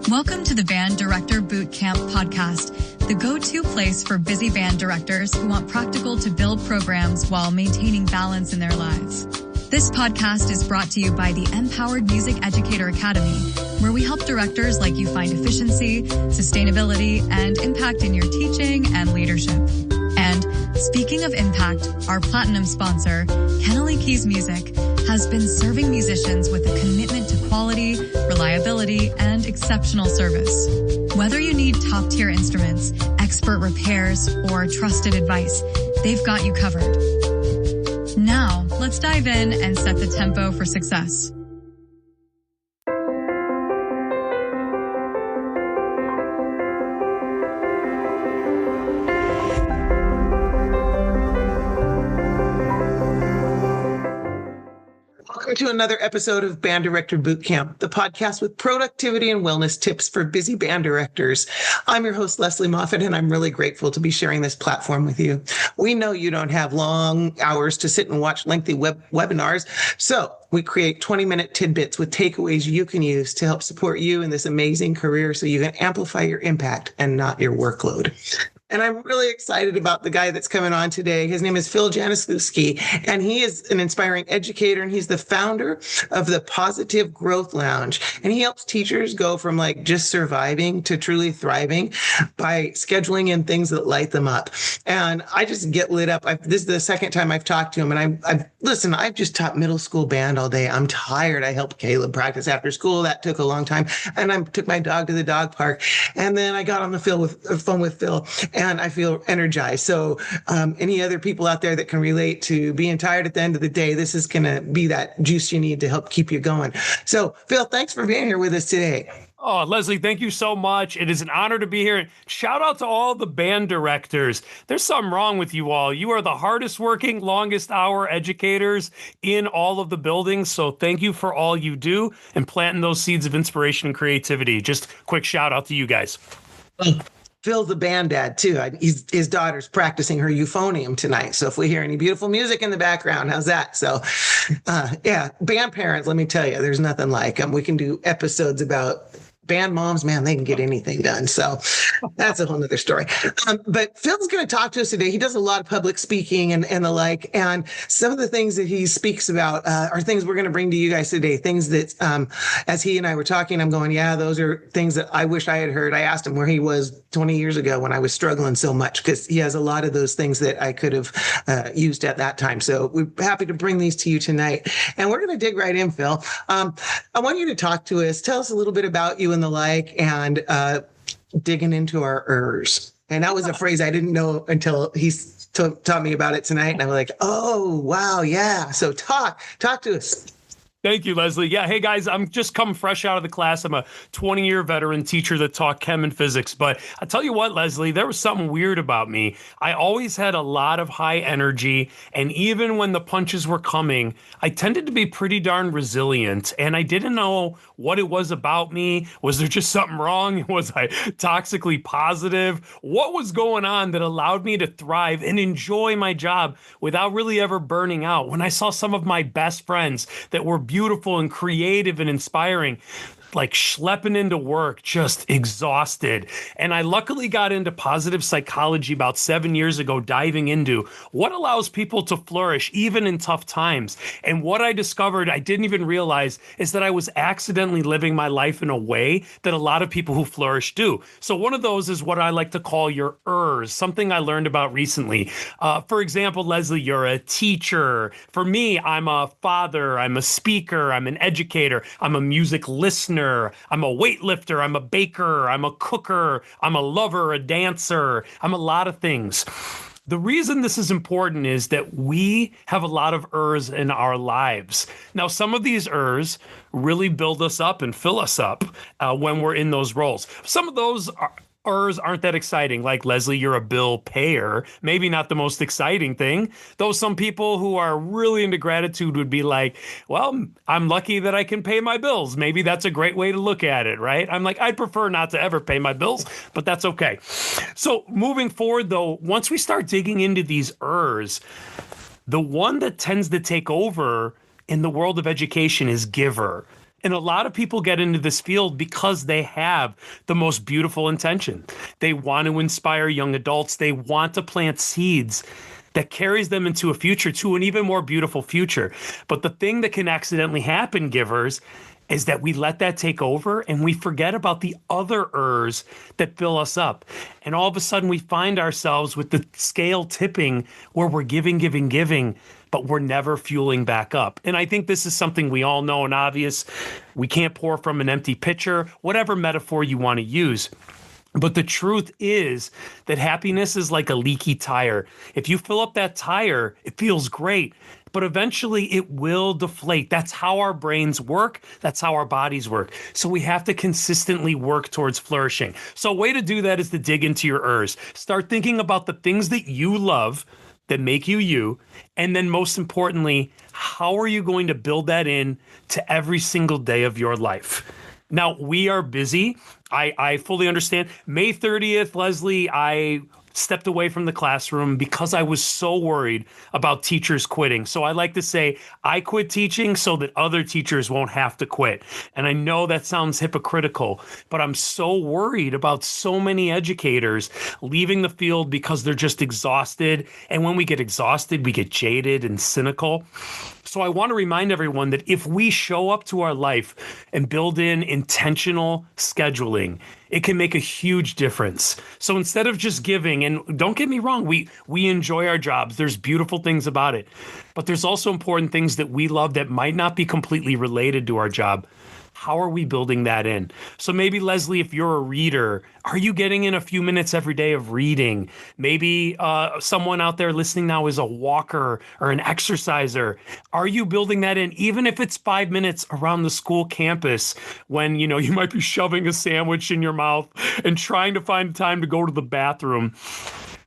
Welcome to the Band Director Bootcamp podcast, the go-to place for busy band directors who want practical to build programs while maintaining balance in their lives. This podcast is brought to you by the Empowered Music Educator Academy, where we help directors like you find efficiency, sustainability, and impact in your teaching and leadership. And speaking of impact, our platinum sponsor, Kennelly Keys Music, has been serving musicians with a commitment to quality, reliability, and exceptional service. Whether you need top-tier instruments, expert repairs, or trusted advice, they've got you covered. Now, let's dive in and set the tempo for success. Welcome to another episode of Band Director Bootcamp, the podcast with productivity and wellness tips for busy band directors. I'm your host, Lesley Moffat, and I'm really grateful to be sharing this platform with you. We know you don't have long hours to sit and watch lengthy webinars, so we create 20-minute tidbits with takeaways you can use to help support you in this amazing career so you can amplify your impact and not your workload. And I'm really excited about the guy that's coming on today. His name is Phil Januszewski, and he is an inspiring educator, and he's the founder of the Positive Growth Lounge. And he helps teachers go from like just surviving to truly thriving by scheduling in things that light them up. And I just get lit up. This is the second time I've talked to him, and I've just taught middle school band all day. I'm tired. I helped Caleb practice after school. That took a long time. And I took my dog to the dog park. And then I got on the phone with Phil. And I feel energized. So any other people out there that can relate to being tired at the end of the day, this is going to be that juice you need to help keep you going. So Phil, thanks for being here with us today. Oh, Lesley, thank you so much. It is an honor to be here. Shout out to all the band directors. There's something wrong with you all. You are the hardest working, longest hour educators in all of the buildings. So thank you for all you do and planting those seeds of inspiration and creativity. Just quick shout out to you guys. Phil's the band dad too. His daughter's practicing her euphonium tonight. So if we hear any beautiful music in the background, how's that? So yeah, band parents, let me tell you, there's nothing like them. We can do episodes about band moms, man, they can get anything done. So that's a whole nother story. But Phil's going to talk to us today. He does a lot of public speaking and the like. And some of the things that he speaks about are things we're going to bring to you guys today. Things that, as he and I were talking, I'm going, yeah, those are things that I wish I had heard. I asked him where he was 20 years ago when I was struggling so much, because he has a lot of those things that I could have used at that time. So we're happy to bring these to you tonight. And we're going to dig right in, Phil. I want you to talk to us. Tell us a little bit about you and the like, and digging into our errs. And that was a phrase I didn't know until he taught me about it tonight. And I'm like, oh, wow, yeah. So talk to us. Thank you, Lesley. Yeah. Hey, guys, I'm just coming fresh out of the class. I'm a 20-year veteran teacher that taught chem and physics. But I tell you what, Lesley, there was something weird about me. I always had a lot of high energy. And even when the punches were coming, I tended to be pretty darn resilient. And I didn't know what it was about me. Was there just something wrong? Was I toxically positive? What was going on that allowed me to thrive and enjoy my job without really ever burning out? When I saw some of my best friends that were beautiful and creative and inspiring, like schlepping into work, just exhausted. And I luckily got into positive psychology about 7 years ago, diving into what allows people to flourish even in tough times. And what I discovered, I didn't even realize, is that I was accidentally living my life in a way that a lot of people who flourish do. So one of those is what I like to call your errs, something I learned about recently. For example, Lesley, you're a teacher. For me, I'm a father, I'm a speaker, I'm an educator, I'm a music listener, I'm a weightlifter, I'm a baker, I'm a cooker, I'm a lover, a dancer, I'm a lot of things. The reason this is important is that we have a lot of errs in our lives. Now, some of these errs really build us up and fill us up when we're in those roles. Some of those errs aren't that exciting. Like, Lesley, you're a bill payer. Maybe not the most exciting thing. Though some people who are really into gratitude would be like, well, I'm lucky that I can pay my bills. Maybe that's a great way to look at it, right? I'm like, I'd prefer not to ever pay my bills, but that's okay. So moving forward, though, once we start digging into these errs, the one that tends to take over in the world of education is giver. And a lot of people get into this field because they have the most beautiful intention. They want to inspire young adults. They want to plant seeds that carries them into a future, to an even more beautiful future. But the thing that can accidentally happen, givers, is that we let that take over and we forget about the other errs that fill us up. And all of a sudden we find ourselves with the scale tipping where we're giving, but we're never fueling back up. And I think this is something we all know and obvious. We can't pour from an empty pitcher, whatever metaphor you want to use. But the truth is that happiness is like a leaky tire. If you fill up that tire, it feels great, but eventually it will deflate. That's how our brains work. That's how our bodies work. So we have to consistently work towards flourishing. So a way to do that is to dig into your errs. Start thinking about the things that you love, that make you you. And then most importantly, how are you going to build that in to every single day of your life? Now, we are busy. I fully understand. May 30th, Lesley, I stepped away from the classroom because I was so worried about teachers quitting. So I like to say I quit teaching so that other teachers won't have to quit. And I know that sounds hypocritical, but I'm so worried about so many educators leaving the field because they're just exhausted. And when we get exhausted, we get jaded and cynical. So I want to remind everyone that if we show up to our life and build in intentional scheduling, it can make a huge difference. So instead of just giving, and don't get me wrong, we enjoy our jobs. There's beautiful things about it, but there's also important things that we love that might not be completely related to our job. How are we building that in? So maybe, Lesley, if you're a reader, are you getting in a few minutes every day of reading? Maybe someone out there listening now is a walker or an exerciser. Are you building that in, even if it's 5 minutes around the school campus when, you might be shoving a sandwich in your mouth and trying to find time to go to the bathroom?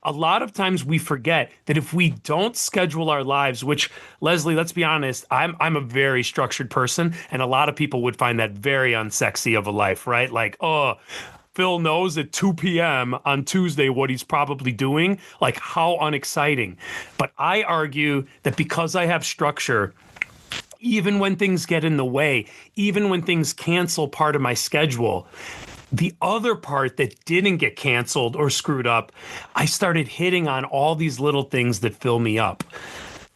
A lot of times we forget that if we don't schedule our lives, which, Lesley, let's be honest, I'm a very structured person, and a lot of people would find that very unsexy of a life, right? Like, oh, Phil knows at 2 p.m. on Tuesday what he's probably doing. Like, how unexciting. But I argue that because I have structure, even when things get in the way, even when things cancel part of my schedule, the other part that didn't get canceled or screwed up, I started hitting on all these little things that fill me up.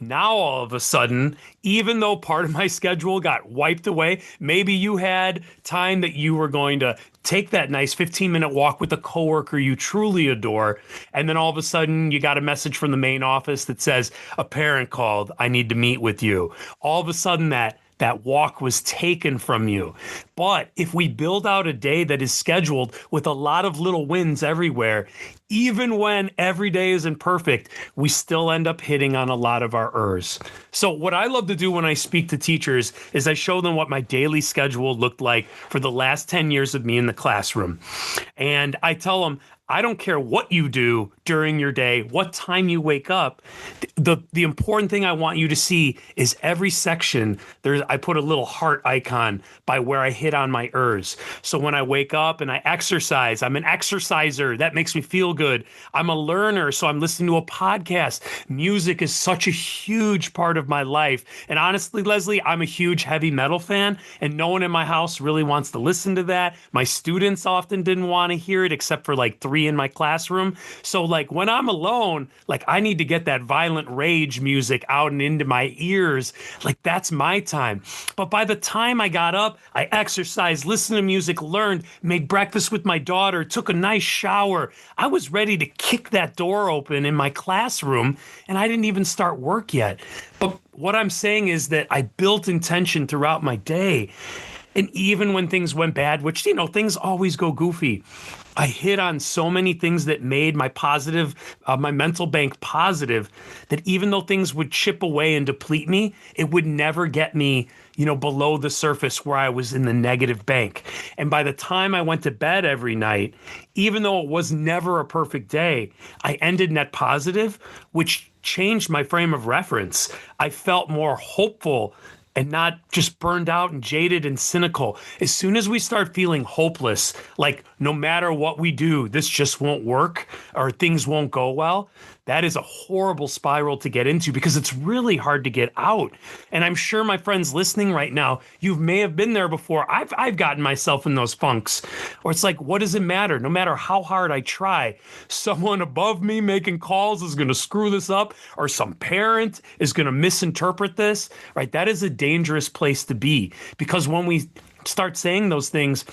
Now, all of a sudden, even though part of my schedule got wiped away, maybe you had time that you were going to take that nice 15-minute walk with a coworker you truly adore, and then all of a sudden you got a message from the main office that says, a parent called, I need to meet with you. All of a sudden that walk was taken from you. But if we build out a day that is scheduled with a lot of little wins everywhere, even when every day isn't perfect, we still end up hitting on a lot of our errs. So what I love to do when I speak to teachers is I show them what my daily schedule looked like for the last 10 years of me in the classroom. And I tell them, I don't care what you do during your day, what time you wake up. The important thing I want you to see is every section, I put a little heart icon by where I hit on my errs. So when I wake up and I exercise, I'm an exerciser. That makes me feel good. I'm a learner, so I'm listening to a podcast. Music is such a huge part of my life. And honestly, Lesley, I'm a huge heavy metal fan, and no one in my house really wants to listen to that. My students often didn't want to hear it, except for like 3 in my classroom. So like when I'm alone, like I need to get that violent rage music out and into my ears. Like that's my time. But by the time I got up, I exercised, listened to music, learned, made breakfast with my daughter, took a nice shower. I was ready to kick that door open in my classroom, and I didn't even start work yet. But what I'm saying is that I built intention throughout my day. And even when things went bad, which, things always go goofy, I hit on so many things that made my my mental bank positive, that even though things would chip away and deplete me, it would never get me, below the surface where I was in the negative bank. And by the time I went to bed every night, even though it was never a perfect day, I ended net positive, which changed my frame of reference. I felt more hopeful and not just burned out and jaded and cynical. As soon as we start feeling hopeless, like no matter what we do, this just won't work or things won't go well, that is a horrible spiral to get into because it's really hard to get out. And I'm sure my friends listening right now, you may have been there before. I've gotten myself in those funks where it's like, what does it matter? No matter how hard I try, someone above me making calls is going to screw this up, or some parent is going to misinterpret this, right? That is a dangerous place to be, because when we start saying those things,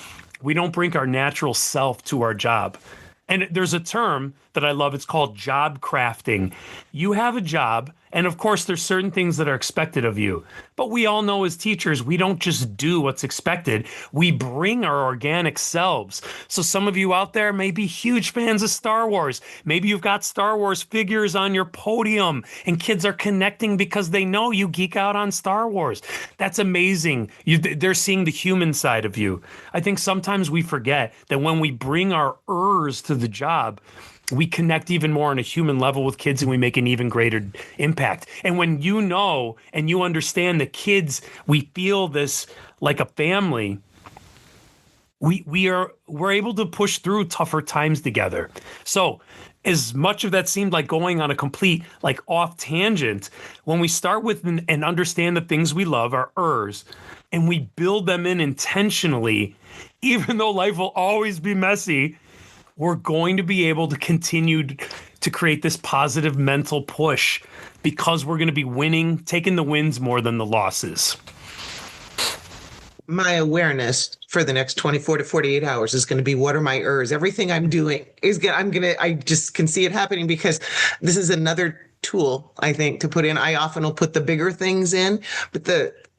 we don't bring our natural self to our job. And there's a term that I love. It's called job crafting. You have a job, and of course, there's certain things that are expected of you. But we all know as teachers, we don't just do what's expected. We bring our organic selves. So some of you out there may be huge fans of Star Wars. Maybe you've got Star Wars figures on your podium, and kids are connecting because they know you geek out on Star Wars. That's amazing. They're seeing the human side of you. I think sometimes we forget that when we bring our errs to the job, we connect even more on a human level with kids, and we make an even greater impact. And when you know and you understand the kids, we feel this like a family, we're able to push through tougher times together. So as much of that seemed like going on a complete like off tangent, when we start with and understand the things we love, our errs, and we build them in intentionally, even though life will always be messy, we're going to be able to continue to create this positive mental push, because we're going to be winning, taking the wins more than the losses. My awareness for the next 24 to 48 hours is going to be, what are my errs? Everything I'm doing is I just can see it happening, because this is another tool, I think, to put in. I often will put the bigger things in, but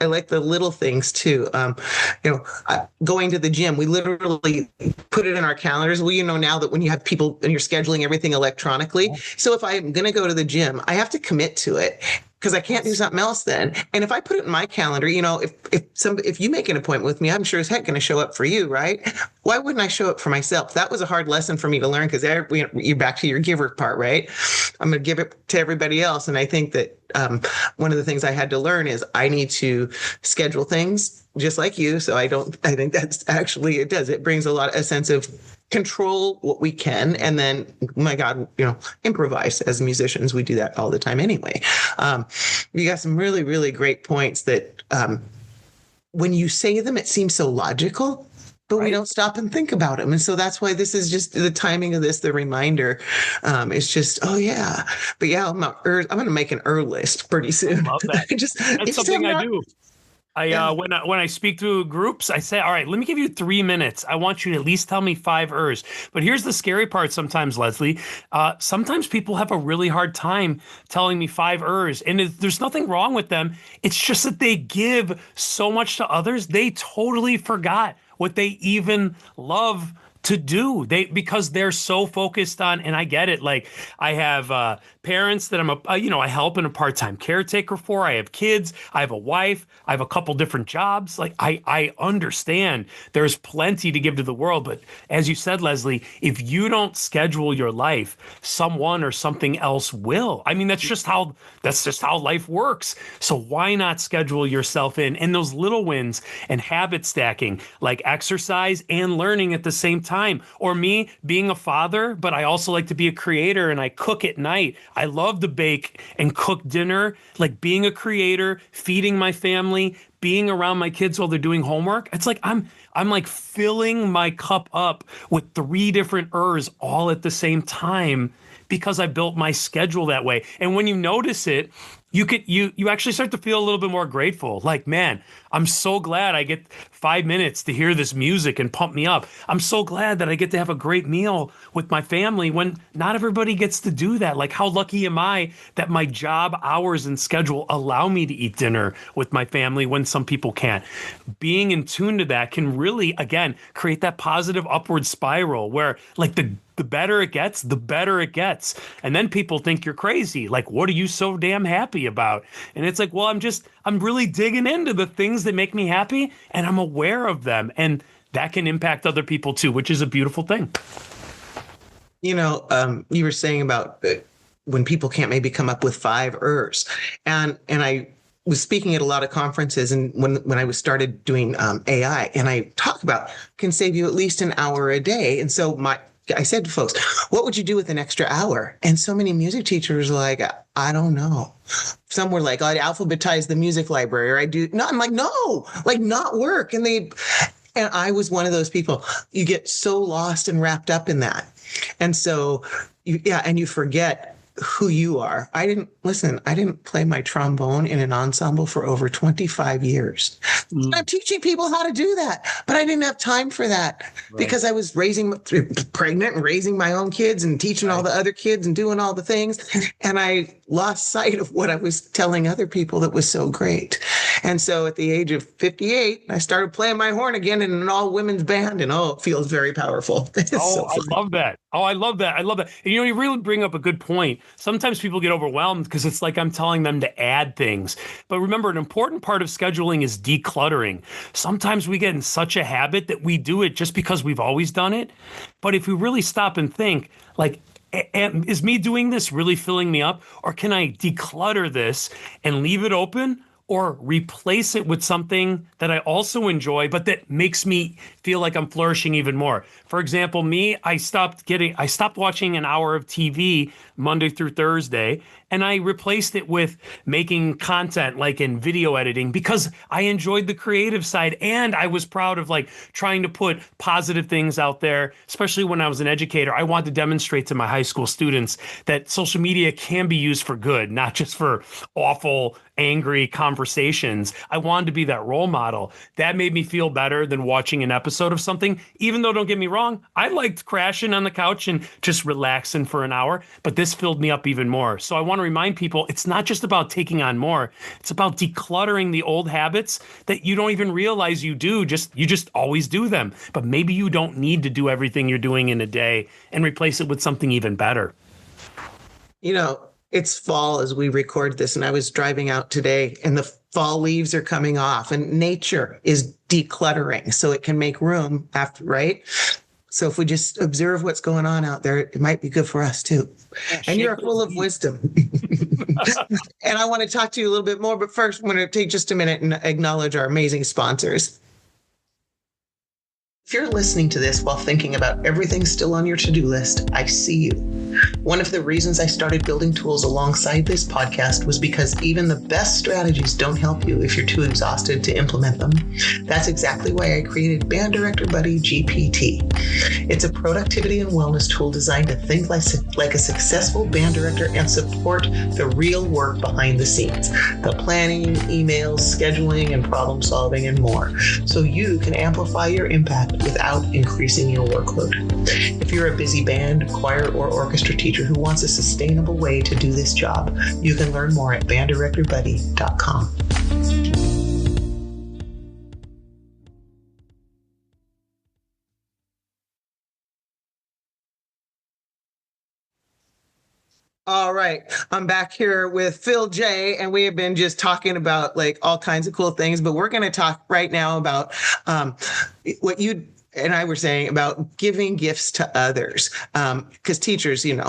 I like the little things too. Going to the gym, we literally put it in our calendars. Well, now that when you have people and you're scheduling everything electronically. So if I'm going to go to the gym, I have to commit to it, because I can't do something else then. And if I put it in my calendar, if you make an appointment with me, I'm sure as heck going to show up for you, right? Why wouldn't I show up for myself? That was a hard lesson for me to learn, because you're back to your giver part, right? I'm going to give it to everybody else. And I think that one of the things I had to learn is I need to schedule things just like you. So I think that's actually, it brings a sense of control what we can, and then, my God, improvise. As musicians, we do that all the time anyway. You got some really, really great points that when you say them, it seems so logical, but we don't stop and think about them. And so that's why this is just the timing of this, the reminder. It's just, oh yeah. But yeah, I'm going to make an list pretty soon. I love that. That's something I do. When I speak to groups, I say, all right, let me give you 3 minutes. I want you to at least tell me 5 errs. But here's the scary part sometimes, Lesley. Sometimes people have a really hard time telling me 5 errs. And there's nothing wrong with them. It's just that they give so much to others, they totally forgot what they even love to do. Because they're so focused on, and I get it. Like, I have parents that I help in a part-time caretaker for. I have kids. I have a wife. I have a couple different jobs. Like, I understand there's plenty to give to the world. But as you said, Lesley, if you don't schedule your life, someone or something else will. I mean, that's just how life works. So why not schedule yourself in? And those little wins and habit stacking, like exercise and learning at the same time. Or me being a father, but I also like to be a creator, and I cook at night. I love to bake and cook dinner, like being a creator, feeding my family, being around my kids while they're doing homework. It's like I'm like filling my cup up with 3 different errs all at the same time, because I built my schedule that way. And when you notice it, you actually start to feel a little bit more grateful. Like, man, I'm so glad I get 5 minutes to hear this music and pump me up. I'm so glad that I get to have a great meal with my family, when not everybody gets to do that. Like, how lucky am I that my job hours and schedule allow me to eat dinner with my family when some people can't? Being in tune to that can really, again, create that positive upward spiral where, like, the better it gets, the better it gets. And then people think you're crazy. Like, what are you so damn happy about? And it's like, well, I'm really digging into the things that make me happy, and I'm aware of them. And that can impact other people too, which is a beautiful thing. You were saying about when people can't maybe come up with 5 errs. And I was speaking at a lot of conferences, and when I started doing AI, and I talk about can save you at least an hour a day. And so I said to folks, what would you do with an extra hour? And so many music teachers were like, I don't know. Some were like, I'd alphabetize the music library, or I do. No, I'm like, no, like not work. And I was one of those people. You get so lost and wrapped up in that. And so, and you forget who you are. I didn't play my trombone in an ensemble for over 25 years. I'm teaching people how to do that, but I didn't have time for that because I was pregnant and raising my own kids and teaching all the other kids and doing all the things. And I lost sight of what I was telling other people that was so great. And so at the age of 58, I started playing my horn again in an all women's band, and it feels very powerful. I love that. I love that. And you really bring up a good point. Sometimes people get overwhelmed because it's like I'm telling them to add things. But remember, an important part of scheduling is decluttering. Sometimes we get in such a habit that we do it just because we've always done it. But if we really stop and think, like, is me doing this really filling me up? Or can I declutter this and leave it open? Or replace it with something that I also enjoy, but that makes me feel like I'm flourishing even more. For example, I stopped watching an hour of TV Monday through Thursday, and I replaced it with making content like in video editing because I enjoyed the creative side and I was proud of like trying to put positive things out there, especially when I was an educator. I wanted to demonstrate to my high school students that social media can be used for good, not just for awful, angry conversations. I wanted to be that role model. That made me feel better than watching an episode of something, even though, don't get me wrong, I liked crashing on the couch and just relaxing for an hour, but this filled me up even more. So I want to remind people, it's not just about taking on more. It's about decluttering the old habits that you don't even realize you do. You just always do them. But maybe you don't need to do everything you're doing in a day and replace it with something even better. It's fall as we record this, and I was driving out today and the fall leaves are coming off and nature is decluttering so it can make room after, right? So if we just observe what's going on out there, it might be good for us too. And you're full of wisdom. And I want to talk to you a little bit more, but first I'm going to take just a minute and acknowledge our amazing sponsors. If you're listening to this while thinking about everything still on your to-do list, I see you. One of the reasons I started building tools alongside this podcast was because even the best strategies don't help you if you're too exhausted to implement them. That's exactly why I created Band Director Buddy GPT. It's a productivity and wellness tool designed to think like a successful band director and support the real work behind the scenes, the planning, emails, scheduling, and problem solving, and more, so you can amplify your impact without increasing your workload. If you're a busy band, choir, or orchestra teacher who wants a sustainable way to do this job, you can learn more at banddirectorbuddy.com. All right, I'm back here with Phil J, and we have been just talking about like all kinds of cool things, but we're going to talk right now about what you and I were saying about giving gifts to others. Because teachers, you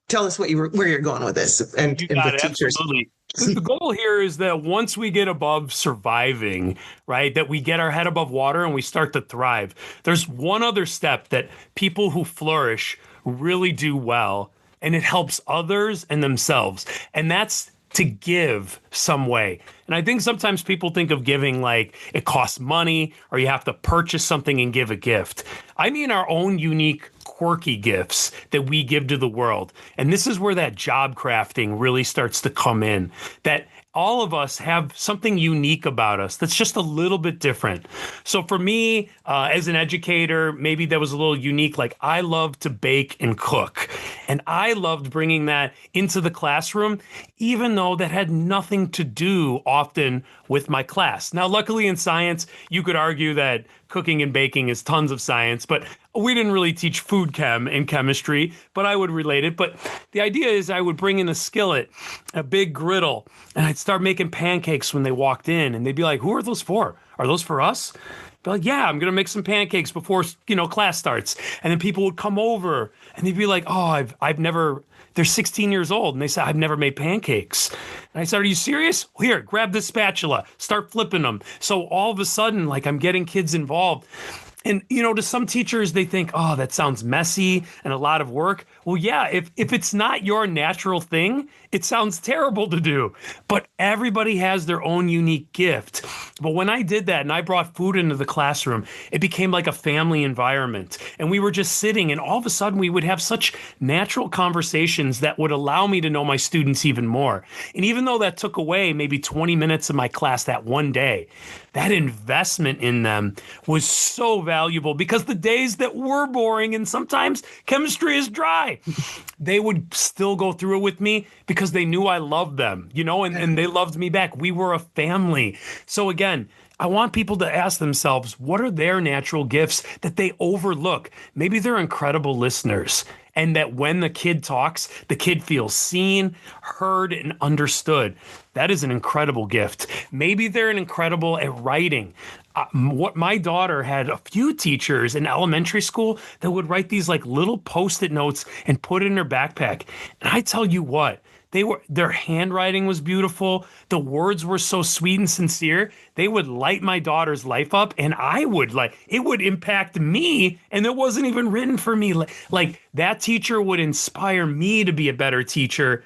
tell us where you're going with this, and you got the it, teachers. Absolutely. The goal here is that once we get above surviving, right, that we get our head above water and we start to thrive. There's one other step that people who flourish really do well, and it helps others and themselves. And that's to give some way. And I think sometimes people think of giving like it costs money or you have to purchase something and give a gift. I mean our own unique, quirky gifts that we give to the world. And this is where that job crafting really starts to come in, that all of us have something unique about us that's just a little bit different. So for me, as an educator, maybe that was a little unique. Like I love to bake and cook, and I loved bringing that into the classroom, even though that had nothing to do often with my class. Now, luckily in science, you could argue that cooking and baking is tons of science, but we didn't really teach food chem in chemistry, but I would relate it. But the idea is I would bring in a skillet, a big griddle, and I'd start making pancakes when they walked in, and they'd be like, "Who are those for? Are those for us?" I'd be like, "Yeah, I'm going to make some pancakes before, class starts." And then people would come over and they'd be like, "Oh, I've never," they're 16 years old. And they said, "I've never made pancakes." And I said, "Are you serious? Here, grab this spatula, start flipping them." So all of a sudden, like I'm getting kids involved. And, to some teachers, they think, oh, that sounds messy and a lot of work. Well, yeah, if it's not your natural thing, it sounds terrible to do. But everybody has their own unique gift. But when I did that and I brought food into the classroom, it became like a family environment. And we were just sitting, and all of a sudden we would have such natural conversations that would allow me to know my students even more. And even though that took away maybe 20 minutes of my class that one day, that investment in them was so valuable, because the days that were boring and sometimes chemistry is dry, they would still go through it with me because they knew I loved them, and they loved me back. We were a family. So again, I want people to ask themselves, what are their natural gifts that they overlook? Maybe they're incredible listeners, and that when the kid talks, the kid feels seen, heard, and understood. That is an incredible gift. Maybe they're incredible at writing. What my daughter had a few teachers in elementary school that would write these like little Post-it notes and put it in their backpack. And I tell you what, their handwriting was beautiful. The words were so sweet and sincere. They would light my daughter's life up, and it would impact me, and it wasn't even written for me. Like that teacher would inspire me to be a better teacher.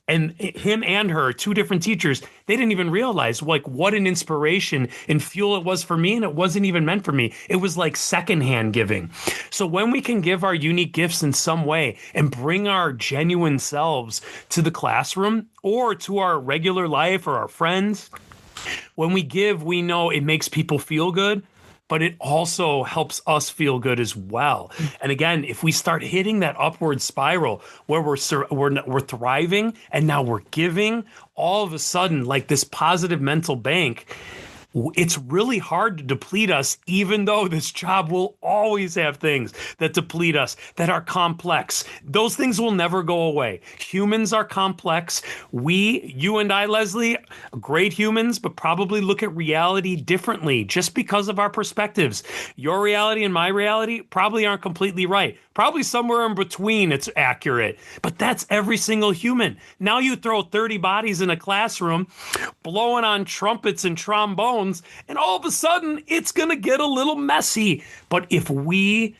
And him and her, two different teachers, they didn't even realize like what an inspiration and fuel it was for me. And it wasn't even meant for me. It was like secondhand giving. So when we can give our unique gifts in some way and bring our genuine selves to the classroom or to our regular life or our friends, when we give, we know it makes people feel good, but it also helps us feel good as well. And again, if we start hitting that upward spiral where we're thriving and now we're giving, all of a sudden, like this positive mental bank, it's really hard to deplete us, even though this job will always have things that deplete us, that are complex. Those things will never go away. Humans are complex. You and I, Lesley, great humans, but probably look at reality differently just because of our perspectives. Your reality and my reality probably aren't completely right. Probably somewhere in between it's accurate, but that's every single human. Now you throw 30 bodies in a classroom blowing on trumpets and trombones, and all of a sudden it's going to get a little messy. But if we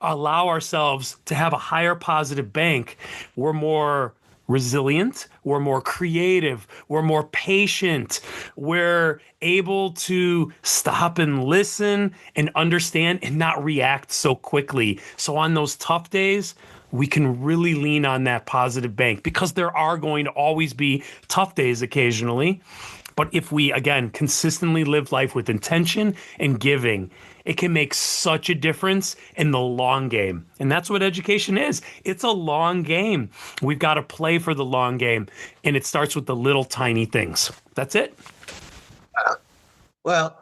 allow ourselves to have a higher positive bank, we're more resilient, we're more creative, we're more patient, we're able to stop and listen and understand and not react so quickly. So on those tough days, we can really lean on that positive bank, because there are going to always be tough days occasionally. But if we, again, consistently live life with intention and giving, it can make such a difference in the long game. And that's what education is. It's a long game. We've got to play for the long game. And it starts with the little tiny things. That's it. Well,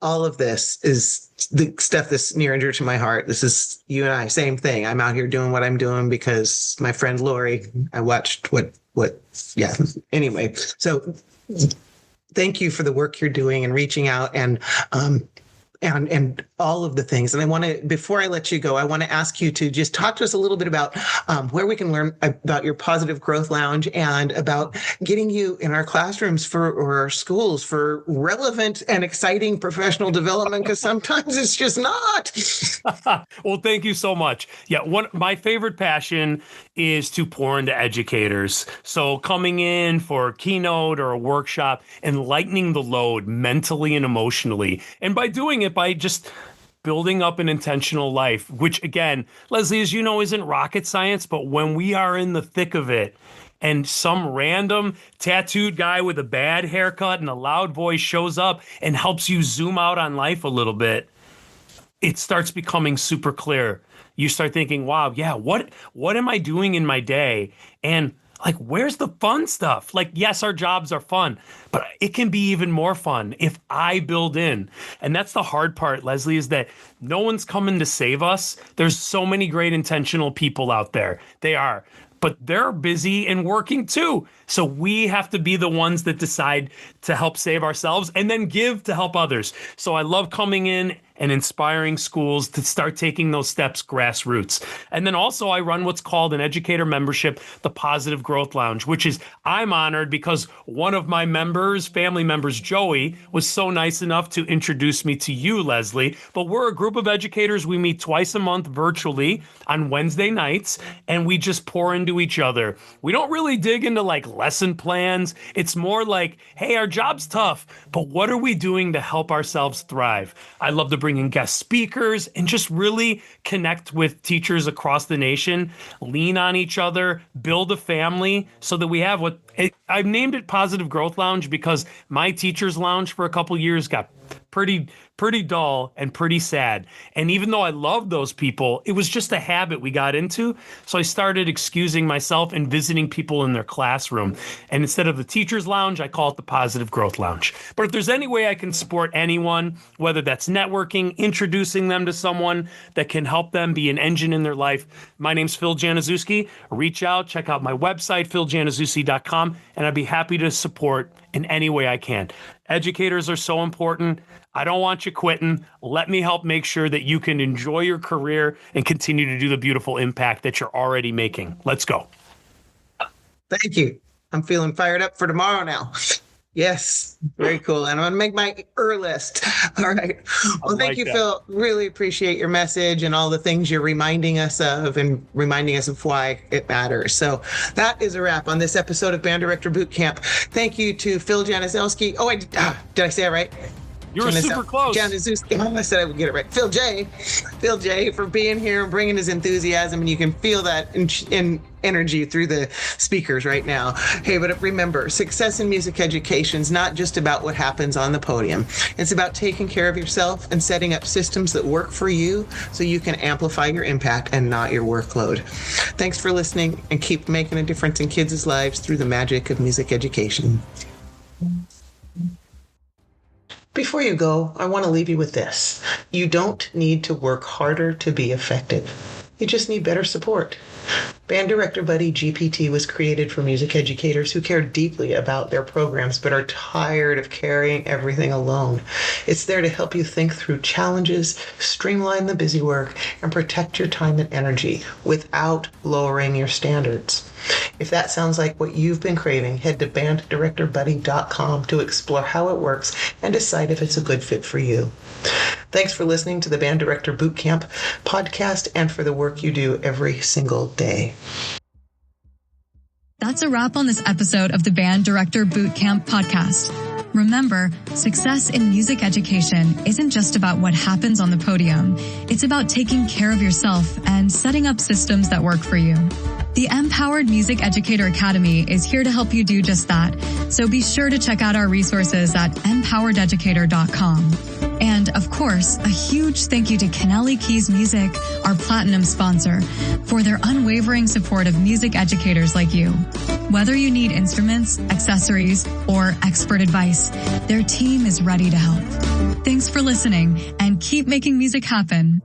all of this is the stuff that's near and dear to my heart. This is you and I, same thing. I'm out here doing what I'm doing because my friend Lori, I watched yeah. Anyway, so thank you for the work you're doing and reaching out and all of the things. And I want to, before I let you go, I want to ask you to just talk to us a little bit about where we can learn about your Positive Growth Lounge and about getting you in our classrooms or our schools for relevant and exciting professional development, because sometimes it's just not. Well, thank you so much. Yeah, my favorite passion is to pour into educators. So coming in for a keynote or a workshop and lightening the load mentally and emotionally. And by doing it, by just building up an intentional life, which again, Lesley, as you know, isn't rocket science, but when we are in the thick of it and some random tattooed guy with a bad haircut and a loud voice shows up and helps you zoom out on life a little bit, it starts becoming super clear. You start thinking, wow, yeah, what am I doing in my day? And like, where's the fun stuff? Like, yes, our jobs are fun, but it can be even more fun if I build in. And that's the hard part, Lesley, is that no one's coming to save us. There's so many great intentional people out there. They are, but they're busy and working too. So we have to be the ones that decide to help save ourselves and then give to help others. So I love coming in and inspiring schools to start taking those steps grassroots. And then also I run what's called an educator membership, the Positive Growth Lounge, which is I'm honored because one of my family members, Joey, was so nice enough to introduce me to you, Lesley. But we're a group of educators. We meet twice a month virtually on Wednesday nights, and we just pour into each other. We don't really dig into like lesson plans. It's more like, hey, our job's tough, but what are we doing to help ourselves thrive? I love to bring in guest speakers and just really connect with teachers across the nation, lean on each other, build a family so that we have I've named it Positive Growth Lounge because my teacher's lounge for a couple years got pretty dull and pretty sad. And even though I loved those people, it was just a habit we got into. So I started excusing myself and visiting people in their classroom. And instead of the teacher's lounge, I call it the Positive Growth Lounge. But if there's any way I can support anyone, whether that's networking, introducing them to someone that can help them be an engine in their life, my name's Phil Januszewski. Reach out, check out my website, philjanuszewski.com, and I'd be happy to support in any way I can. Educators are so important. I don't want you quitting. Let me help make sure that you can enjoy your career and continue to do the beautiful impact that you're already making. Let's go. Thank you. I'm feeling fired up for tomorrow now. Yes, very cool. And I'm going to make my list. All right. Well, thank you, Phil. Really appreciate your message and all the things you're reminding us of and reminding us of why it matters. So that is a wrap on this episode of Band Director Boot Camp. Thank you to Phil Januszewski. Oh, did I say it right? You were super close. Januszewski. I said I would get it right. Phil J for being here and bringing his enthusiasm, and you can feel that in energy through the speakers right now. Hey, but remember, success in music education is not just about what happens on the podium. It's about taking care of yourself and setting up systems that work for you so you can amplify your impact and not your workload. Thanks for listening, and keep making a difference in kids' lives through the magic of music education. Before you go, I want to leave you with this. You don't need to work harder to be effective. You just need better support. Band Director Buddy GPT was created for music educators who care deeply about their programs but are tired of carrying everything alone. It's there to help you think through challenges, streamline the busy work, and protect your time and energy without lowering your standards. If that sounds like what you've been craving, head to banddirectorbuddy.com to explore how it works and decide if it's a good fit for you. Thanks for listening to the Band Director Bootcamp podcast and for the work you do every single day. That's a wrap on this episode of the Band Director Bootcamp podcast. Remember, success in music education isn't just about what happens on the podium. It's about taking care of yourself and setting up systems that work for you. The Empowered Music Educator Academy is here to help you do just that. So be sure to check out our resources at empowerededucator.com. And of course, a huge thank you to Kennelly Keys Music, our platinum sponsor, for their unwavering support of music educators like you. Whether you need instruments, accessories, or expert advice, their team is ready to help. Thanks for listening and keep making music happen.